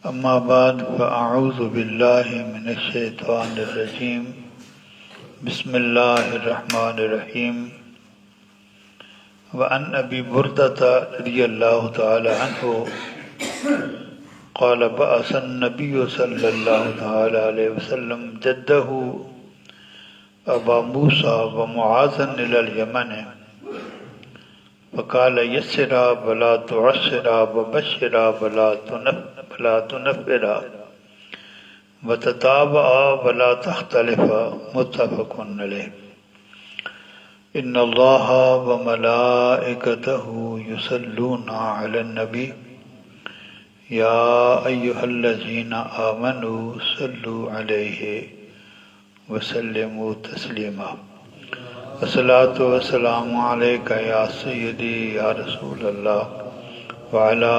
أما بعد فأعوذ بالله من الشيطان الرجيم بسم الله الرحمن الرحيم وعن أبي بردة رضي الله تعالى عنه قال بعث النبي صلى الله تعالى عليه وسلم جده أبا موسى ومعاذا إلى اليمن فقال يسرا ولا تعسرا وبشرا ولا تنفرا وتتابعا ولا تختلفا متفق عليه إن الله وملائكته يصلون على النبي يا أيها الذين آمنوا صلوا عليه وسلموا تسليما الصلاة والسلام عليك يا سيدي يا رسول الله وعلى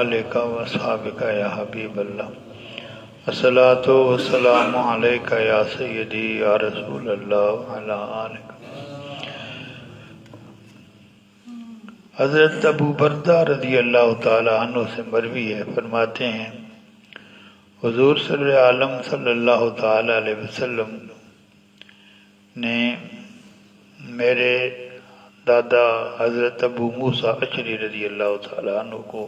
آلك وأصحابك يا حبيب الله الصلاة والسلام عليك يا سيدي يا رسول الله وعلى آلك. حضرت ابو بردہ رضی اللہ تعالی عنہ سے مروی ہے، فرماتے ہیں حضور صلی عالم صلی اللہ تعالی علیہ وسلم نے میرے دادا حضرت ابو موسیٰ اشعری رضی اللہ تعالی عنہ کو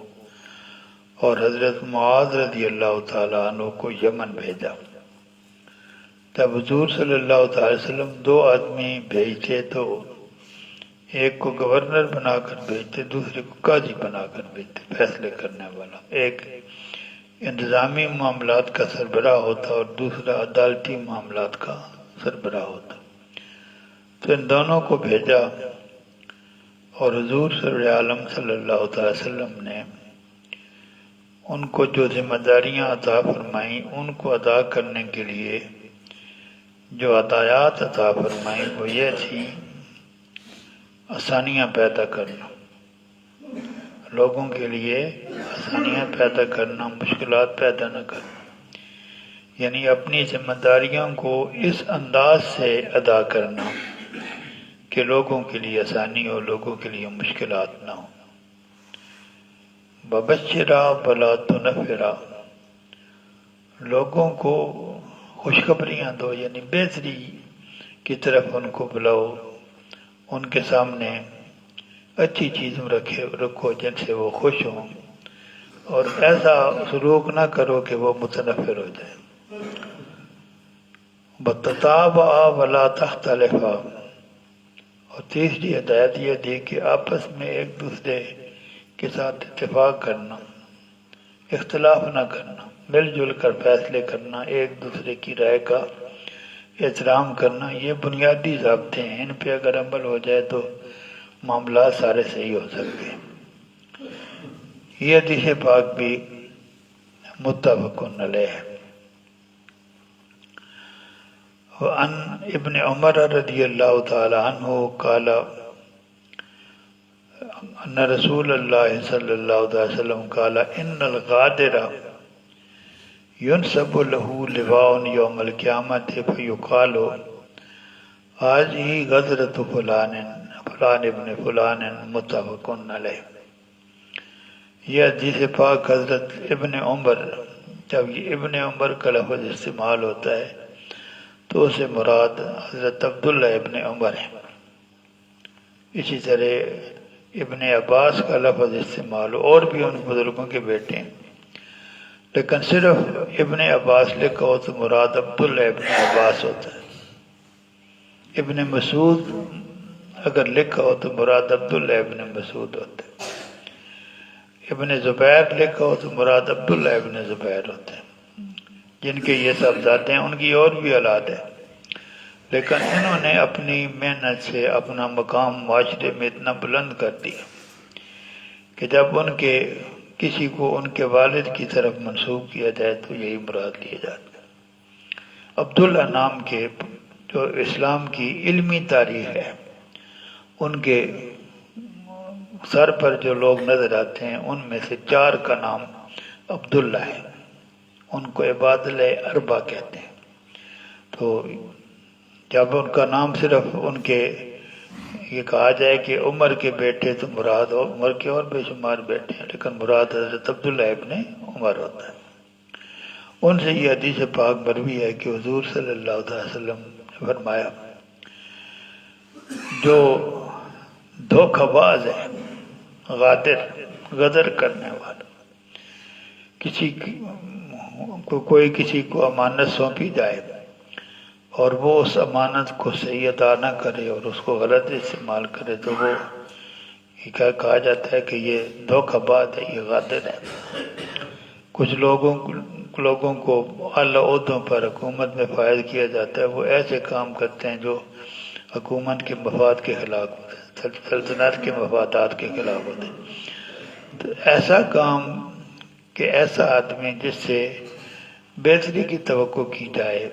اور حضرت معاذ رضی اللہ تعالی عنہ کو یمن بھیجا. تب حضور صلی اللہ تعالی وسلم دو آدمی بھیجتے تو ایک کو گورنر بنا کر بھیجتے، دوسرے کو قاضی بنا کر بھیجتے، فیصلے کرنے والا. ایک انتظامی معاملات کا سربراہ ہوتا اور دوسرا عدالتی معاملات کا سربراہ ہوتا. تو ان دونوں کو بھیجا اور حضور صلی اللہ تعالی وسلم نے ان کو جو ذمہ داریاں عطا فرمائیں ان کو ادا کرنے کے لیے جو ہدایات عطا فرمائیں وہ یہ تھی: آسانیاں پیدا کرنا، لوگوں کے لیے آسانیاں پیدا کرنا، مشکلات پیدا نہ کرنا، یعنی اپنی ذمہ داریوں کو اس انداز سے ادا کرنا کہ لوگوں کے لیے آسانی ہو، لوگوں کے لیے مشکلات نہ ہو. وبشرا ولا تنفرا، لوگوں کو خوشخبریاں دو، یعنی بہتری کی طرف ان کو بلاؤ، ان کے سامنے اچھی چیزوں رکھو جن سے وہ خوش ہوں، اور ایسا سلوک نہ کرو کہ وہ متنفر ہو جائے. وتتابعا ولا تختلفا، اور تیسری ہدایت یہ دی کہ آپس میں ایک دوسرے کے ساتھ اتفاق کرنا، اختلاف نہ کرنا، مل جل کر فیصلے کرنا، ایک دوسرے کی رائے کا احترام کرنا. یہ بنیادی ضابطے ہیں، ان پہ اگر عمل ہو جائے تو معاملات سارے صحیح ہو سکتے ہیں. یہ حدیث پاک بھی متفق علیہ ہے. وعن ابن عمر رضی اللہ تعالی عنہ قال ان رسول اللہ صلی اللہ علیہ وسلم قال ان الغادر ينسب له لواء يوم القيامة فيقال هذه غزرة فلان ابن فلان متفق علیہ. یہ حدیث پاک حضرت ابن عمر، جب یہ ابن عمر کا لفظ استعمال ہوتا ہے تو اسے مراد حضرت عبداللہ ابن عمر ہے. اسی طرح ابن عباس کا لفظ استعمال ہو، اور بھی ان بزرگوں کے بیٹے ہیں، لیکن صرف ابن عباس لکھا ہو تو مراد عبداللہ ابن عباس ہوتا ہے. ابن مسعود اگر لکھا ہو تو مراد عبداللہ ابن مسعود ہوتا ہے. ابن زبیر لکھا ہو تو مراد عبداللہ ابن زبیر ہوتا ہے. جن کے یہ سب ذاتیں ہیں، ان کی اور بھی اولاد ہے، لیکن انہوں نے اپنی محنت سے اپنا مقام معاشرے میں اتنا بلند کر دیا کہ جب ان کے کسی کو ان کے والد کی طرف منسوب کیا جائے تو یہی مراد لیا جاتا ہے. عبداللہ نام کے جو اسلام کی علمی تاریخ ہے، ان کے سر پر جو لوگ نظر آتے ہیں ان میں سے 4 کا نام عبداللہ ہے. ان کو عباد الاربع کہتے ہیں. تو جب ان کا نام صرف ان کے یہ کہا جائے کہ عمر کے بیٹے تو مراد ہو، عمر کے اور بے شمار بیٹے ہیں، لیکن مراد حضرت عبداللہ ابن عمر ہوتا ہے. ان سے یہ حدیث پاک مروی ہے کہ حضور صلی اللہ علیہ وسلم نے فرمایا جو دھوکہ باز ہے، غدر کرنے والا، کوئی کسی کو امانت سونپی جائے اور وہ اس امانت کو صحیح ادا نہ کرے اور اس کو غلط استعمال کرے تو وہ کہا جاتا ہے کہ یہ دھوکہ باز ہے، یہ غادر ہے۔ کچھ لوگوں کو اعلیٰ عہدوں پر حکومت میں فائز کیا جاتا ہے، وہ ایسے کام کرتے ہیں جو حکومت کے مفاد کے خلاف ہوتے ہیں، سلطنت کے مفادات کے خلاف ہوتے ہیں۔ تو ایسا کام کہ ایسا آدمی جس سے بہتری کی توقع کی جائے،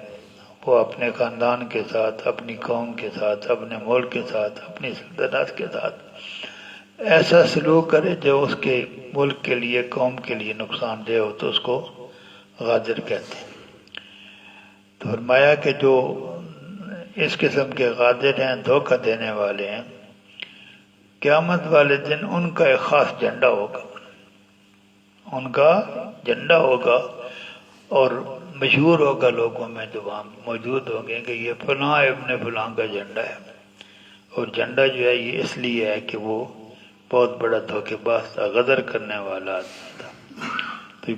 وہ اپنے خاندان کے ساتھ، اپنی قوم کے ساتھ، اپنے ملک کے ساتھ، اپنی سلطنت کے ساتھ ایسا سلوک کرے جو اس کے ملک کے لیے، قوم کے لیے نقصان دہ ہو، تو اس کو غادر کہتے ہیں۔ تو فرمایا کہ جو اس قسم کے غادر ہیں، دھوکہ دینے والے ہیں، قیامت والے دن ان کا ایک خاص جھنڈا ہوگا، ان کا جھنڈا ہوگا اور مشہور ہوگا لوگوں میں، جو وہاں موجود ہوں گے کہ یہ فلاں ابن فلاں کا جھنڈا ہے۔ اور جھنڈا جو ہے یہ اس لیے ہے کہ وہ بہت بڑا دھوکے باز تھا، غدر کرنے والا آدمی تھا۔ تو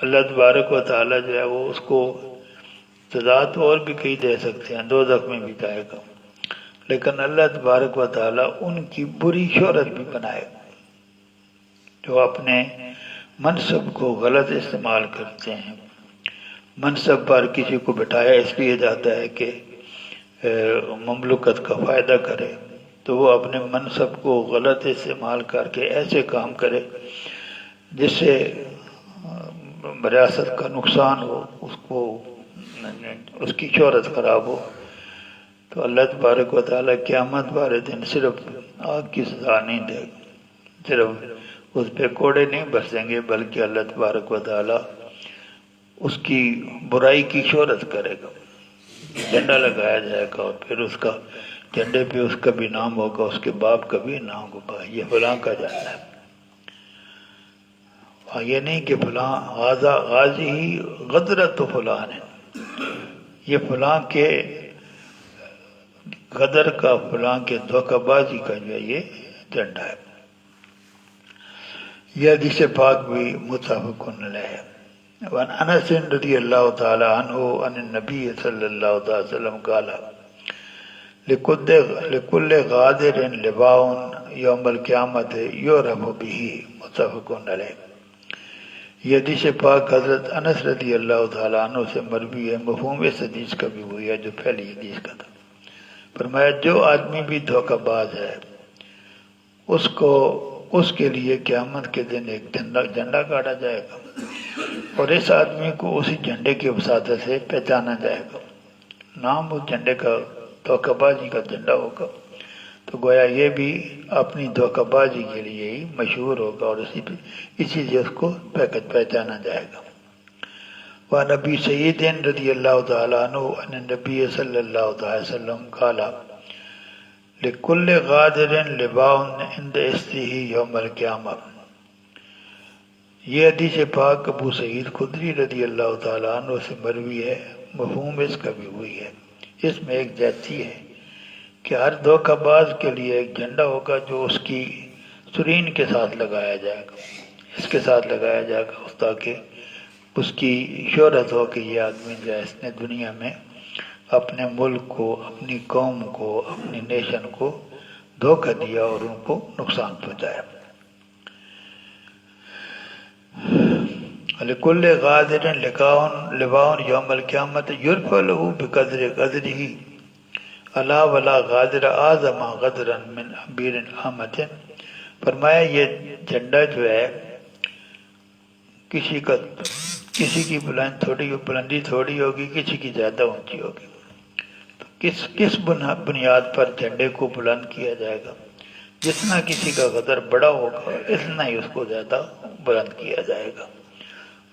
اللہ تبارک و تعالیٰ جو ہے وہ اس کو سزا تو اور بھی کئی دے سکتے ہیں، دوزخ میں بھی جائے گا، لیکن اللہ تبارک و تعالیٰ ان کی بری شہرت بھی بنائے گا جو اپنے منصب کو غلط استعمال کرتے ہیں۔ منصب پر کسی کو بٹھایا اس لیے جاتا ہے کہ مملکت کا فائدہ کرے، تو وہ اپنے منصب کو غلط استعمال کر کے ایسے کام کرے جس سے ریاست کا نقصان ہو، اس کی شہرت خراب ہو۔ تو اللہ تبارک و تعالیٰ قیامت والے دن صرف آگ کی سزا نہیں دے گا، صرف اس پہ کوڑے نہیں برسیں گے، بلکہ اللہ تبارک و تعالیٰ اس کی برائی کی شہرت کرے گا۔ جھنڈا لگایا جائے گا اور پھر اس کا جھنڈے پہ اس کا بھی نام ہوگا، اس کے باپ کا بھی نام ہوگا، یہ فلاں کا جھنڈا ہے۔ یہ نہیں کہ فلاں غازی ہی غدرت فلاں ہے، یہ فلاں کے غدر کا، فلاں کے دھوکہ بازی کا جو ہے یہ جھنڈا ہے۔ یہ حدیث پاک بھی متفق علیہ ہے۔ وعن انس رضی اللہ تعالی عنہ عن النبی صلی اللہ علیہ وسلم قال لکل غادر لواء یوم القیامت یعرف به، متفق علیہ۔ یہ حدیث پاک حضرت انس رضی اللہ تعالی عنہ سے مروی ہے، مفہوم اس حدیث کا بھی وہی ہے جو پہلی حدیث کا تھا۔ فرمایا جو آدمی بھی دھوکہ باز ہے اس کے لیے قیامت کے دن ایک جھنڈا گاڑا جائے گا اور اس آدمی کو اسی جھنڈے کی وساطت سے پہچانا جائے گا، نام اس جھنڈے کا دھوکہ بازی کا جھنڈا ہوگا۔ تو گویا یہ بھی اپنی دھوکہ بازی کے لیے ہی مشہور ہوگا اور اسی سے اس کو پہچانا جائے گا۔ وعن ابی سعید رضی اللہ تعالی عنہ ان النبی صلی اللہ علیہ وسلم قال لکل غادر لواء عند استه یوم القیامہ۔ یہ حدیث پاک ابو سعید خدری رضی اللہ تعالی عنہ سے مروی ہے، مفہوم اس کا بھی وہی ہے۔ اس میں ایک زیادتی ہے کہ ہر دھوکہ باز کے لیے ایک جھنڈا ہوگا جو اس کی سرین کے ساتھ لگایا جائے گا، اس کے ساتھ لگایا جائے گا تاکہ اس کی شہرت ہو کہ یہ آدمی جو ہے اس نے دنیا میں اپنے ملک کو، اپنی قوم کو، اپنی نیشن کو دھوکہ دیا اور ان کو نقصان پہنچایا۔ لکل غادر لواء یوم القیامت یرفع له بقدر قدره الا ولا غادر اعظم غدرا من امیر احمد۔ فرمایا یہ جھنڈا جو ہے کسی کی بلندی تھوڑی ہوگی، کسی کی زیادہ اونچی ہوگی۔ تو کس بنیاد پر جھنڈے کو بلند کیا جائے گا؟ جتنا کسی کا غدر بڑا ہوگا اتنا ہی اس کو زیادہ بلند کیا جائے گا۔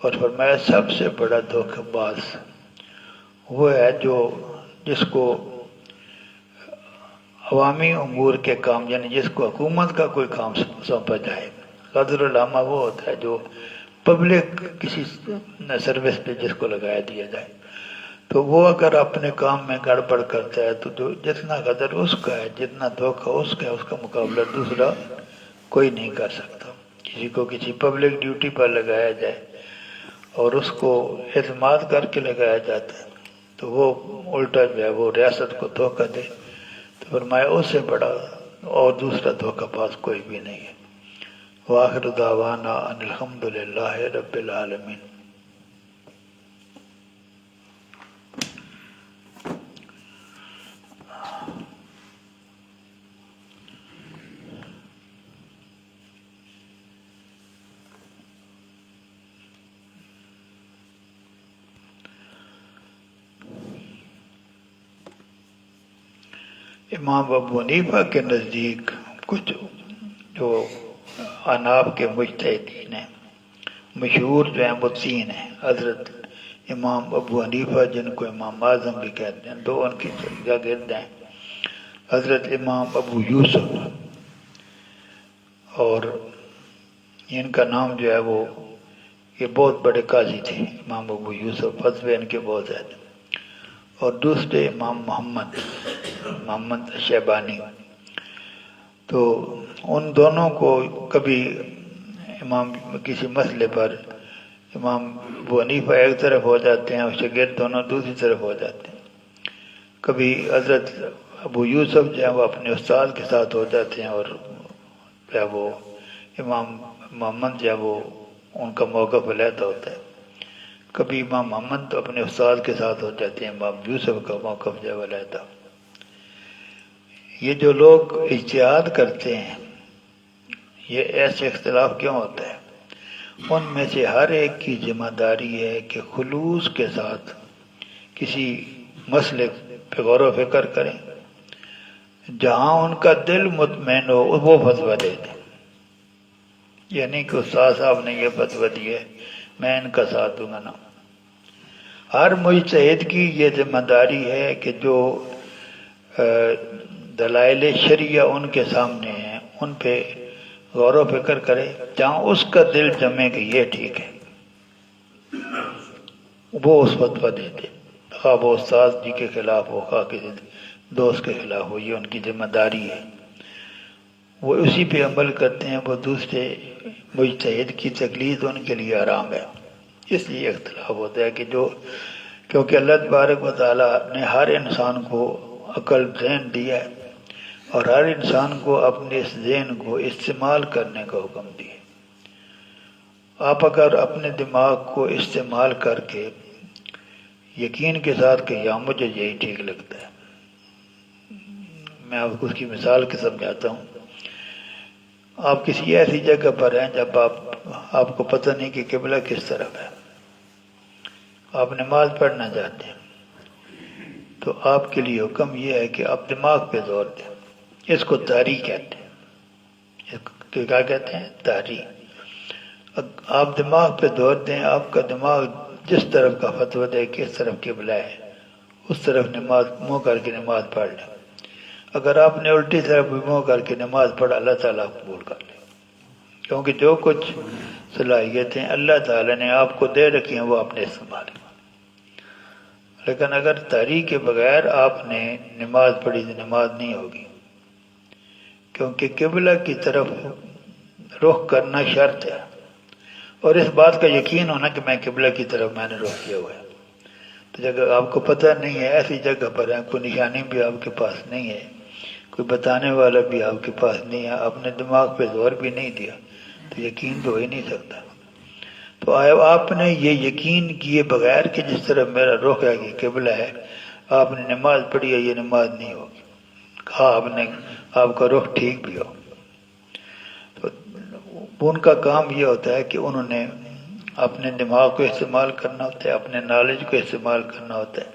اور فرمایا سب سے بڑا دھوکہ باز وہ ہے جس کو عوامی امور کے کام، یعنی جس کو حکومت کا کوئی کام سونپا جائے۔ غدر العامہ وہ ہوتا ہے جو پبلک کسی سروس پہ جس کو لگایا دیا جائے، تو وہ اگر اپنے کام میں گڑبڑ کرتا ہے تو جو جتنا قدر اس کا ہے، جتنا دھوکہ اس کا ہے، اس کا مقابلہ دوسرا کوئی نہیں کر سکتا۔ کسی کو کسی پبلک ڈیوٹی پر لگایا جائے اور اس کو اعتماد کر کے لگایا جاتا ہے تو وہ الٹا جو ہے وہ ریاست کو دھوکہ دے، تو فرمایا اس سے بڑا اور دوسرا دھوکہ باز کوئی بھی نہیں ہے۔ وآخر دعوانا ان الحمد للہ رب العالمین۔ امام ابو حنیفہ کے نزدیک کچھ جو اناف کے مجتہدین ہیں، مشہور جو ہیں وہ تین ہیں۔ حضرت امام ابو حنیفہ جن کو امام اعظم بھی کہتے ہیں، دو ان کی شاگرد ہیں، حضرت امام ابو یوسف، اور ان کا نام جو ہے وہ یہ بہت بڑے قاضی تھے، امام ابو یوسف، فتوے ان کے بہت زیادہ، اور دوسرے امام محمد شیبانی۔ تو ان دونوں کو کبھی امام کسی مسئلے پر امام ابو حنیفہ ایک طرف ہو جاتے ہیں اور شاگرد دونوں دوسری طرف ہو جاتے ہیں، کبھی حضرت ابو یوسف جو ہے وہ اپنے استاد کے ساتھ ہو جاتے ہیں اور جو ہے وہ امام محمد جو ہے وہ ان کا موقف علیحدہ ہوتا ہے، کبھی امام محمد اپنے استاد کے ساتھ ہو جاتے ہیں، امام یوسف کا موقف جو ہے علیحدہ۔ یہ جو لوگ اجتہاد کرتے ہیں، یہ ایسے اختلاف کیوں ہوتا ہے؟ ان میں سے ہر ایک کی ذمہ داری ہے کہ خلوص کے ساتھ کسی مسئلے پہ غور و فکر کریں، جہاں ان کا دل مطمئن ہو وہ فتویٰ دے دیں، یعنی کہ استاد صاحب نے یہ فتویٰ دی ہے میں ان کا ساتھ دوں گا نا۔ ہر مجتہد کی یہ ذمہ داری ہے کہ جو دلائل شرعیہ ان کے سامنے ہیں ان پہ غور و فکر کرے، جہاں اس کا دل جمے کہ یہ ٹھیک ہے وہ اس فتویٰ دے دے، خواہ وہ استاد جی کے خلاف ہو، خواہ کسی دوست کے خلاف ہو، یہ ان کی ذمہ داری ہے، وہ اسی پہ عمل کرتے ہیں، وہ دوسرے مجتہد کی تقلید ان کے لیے حرام ہے۔ اس لیے اختلاف ہوتا ہے کہ کیونکہ اللہ تبارک و تعالیٰ نے ہر انسان کو عقل ذہن دیا ہے اور ہر انسان کو اپنے اس ذہن کو استعمال کرنے کا حکم دیا۔ آپ اگر اپنے دماغ کو استعمال کر کے یقین کے ساتھ کہ یا مجھے یہی ٹھیک لگتا ہے، میں آپ کو اس کی مثال کے سمجھاتا ہوں۔ آپ کسی ایسی جگہ پر ہیں جب آپ کو پتہ نہیں کہ قبلہ کس طرف ہے، آپ نماز پڑھنا چاہتے ہیں، تو آپ کے لیے حکم یہ ہے کہ آپ دماغ پہ زور دیں۔ اس کو طاری کہتے ہیں، اس کو کیا کہتے ہیں؟ طاری۔ آپ دماغ پہ زور دیں، آپ کا دماغ جس طرف کا فتویٰ دے کہ اس طرف قبلہ ہے اس طرف نماز منہ کر کے نماز پڑھ لیں۔ اگر آپ نے الٹی طرف منہ کر کے نماز پڑھا، اللہ تعالیٰ قبول کر لے، کیونکہ جو کچھ صلاحیتیں اللہ تعالیٰ نے آپ کو دے رکھی ہیں وہ آپ نے استعمال کی۔ لیکن اگر طاری کے بغیر آپ نے نماز پڑھی تو نماز نہیں ہوگی، کیونکہ قبلہ کی طرف رخ کرنا شرط ہے، اور اس بات کا یقین ہونا کہ میں قبلہ کی طرف میں نے رخ کیا ہوا ہے۔ تو جگہ آپ کو پتہ نہیں ہے، ایسی جگہ پر ہے، کوئی نشانی بھی آپ کے پاس نہیں ہے، کوئی بتانے والا بھی آپ کے پاس نہیں ہے، آپ نے دماغ پہ زور بھی نہیں دیا، تو یقین تو ہو ہی نہیں سکتا۔ تو آپ نے یہ یقین کیے بغیر کہ جس طرح میرا رخ ہے کہ قبلہ ہے، آپ نے نماز پڑھی ہے، یہ نماز نہیں ہوگی، کہا آپ کا رخ ٹھیک بھی ہو۔ تو ان کا کام یہ ہوتا ہے کہ انہوں نے اپنے دماغ کو استعمال کرنا ہوتا ہے، اپنے نالج کو استعمال کرنا ہوتا ہے،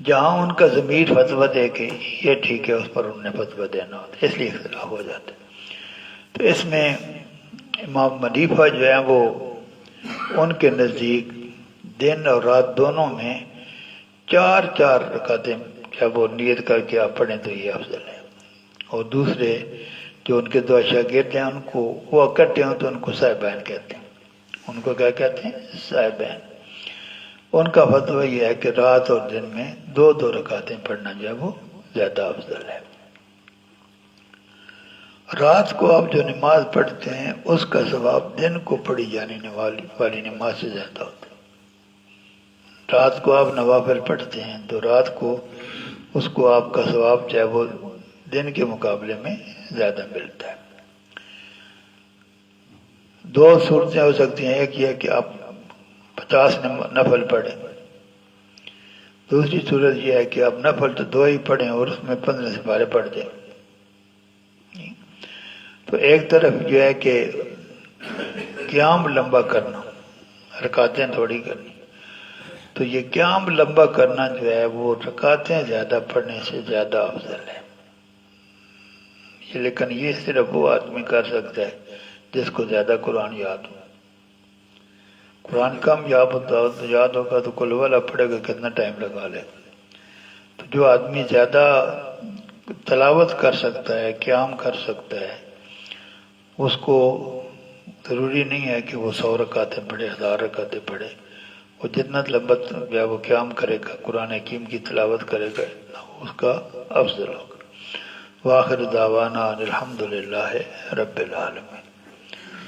جہاں ان کا ضمیر فتویٰ دے کہ یہ ٹھیک ہے اس پر انہوں نے فتویٰ دینا ہوتا ہے، اس لیے اختلاف ہو جاتا ہے۔ تو اس میں امام حنیفہ جو ہیں وہ ان کے نزدیک دن اور رات دونوں میں 4 رکعتیں جب وہ نیت کر کے آپ پڑھیں تو یہ افضل ہے، اور دوسرے جو ان کے دو شاگرد ہیں ان کو وہ اکٹھے ہوں تو ان کو صاحبین کہتے ہیں، ان کو کیا کہتے ہیں؟ صاحبین۔ ان کا فتویٰ یہ ہے کہ رات اور دن میں دو دو رکعتیں پڑھنا جو ہے وہ زیادہ افضل ہے۔ رات کو آپ جو نماز پڑھتے ہیں اس کا ثواب دن کو پڑھی جانے والی نماز سے زیادہ ہوتا ہے۔ رات کو آپ نوافل پڑھتے ہیں تو رات کو اس کو آپ کا ثواب جو ہے وہ دن کے مقابلے میں زیادہ ملتا ہے۔ دو صورتیں ہو سکتی ہیں، ایک یہ کہ آپ 50 نفل پڑھیں، دوسری صورت یہ ہے کہ آپ نفل تو 2 ہی پڑھیں اور اس میں 15 سپارے پڑھ دیں۔ تو ایک طرف جو ہے کہ قیام لمبا کرنا، رکعتیں تھوڑی کرنی، تو یہ قیام لمبا کرنا جو ہے وہ رکعتیں زیادہ پڑھنے سے زیادہ افضل ہے۔ لیکن یہ صرف وہ آدمی کر سکتا ہے جس کو زیادہ قرآن یاد ہو۔ قرآن کم یاد ہوگا تو کل والا پڑھے گا کتنا ٹائم لگا لے۔ تو جو آدمی زیادہ تلاوت کر سکتا ہے، قیام کر سکتا ہے، اس کو ضروری نہیں ہے کہ وہ 100 رکعتیں پڑھے، 1000 رکعتیں پڑھے۔ وہ جتنا لمبت یا وہ قیام کرے گا، قرآن حکیم کی تلاوت کرے گا، اس کا افضل ہوگا۔ وآخر دعوانا ان الحمد للہ رب العالمین۔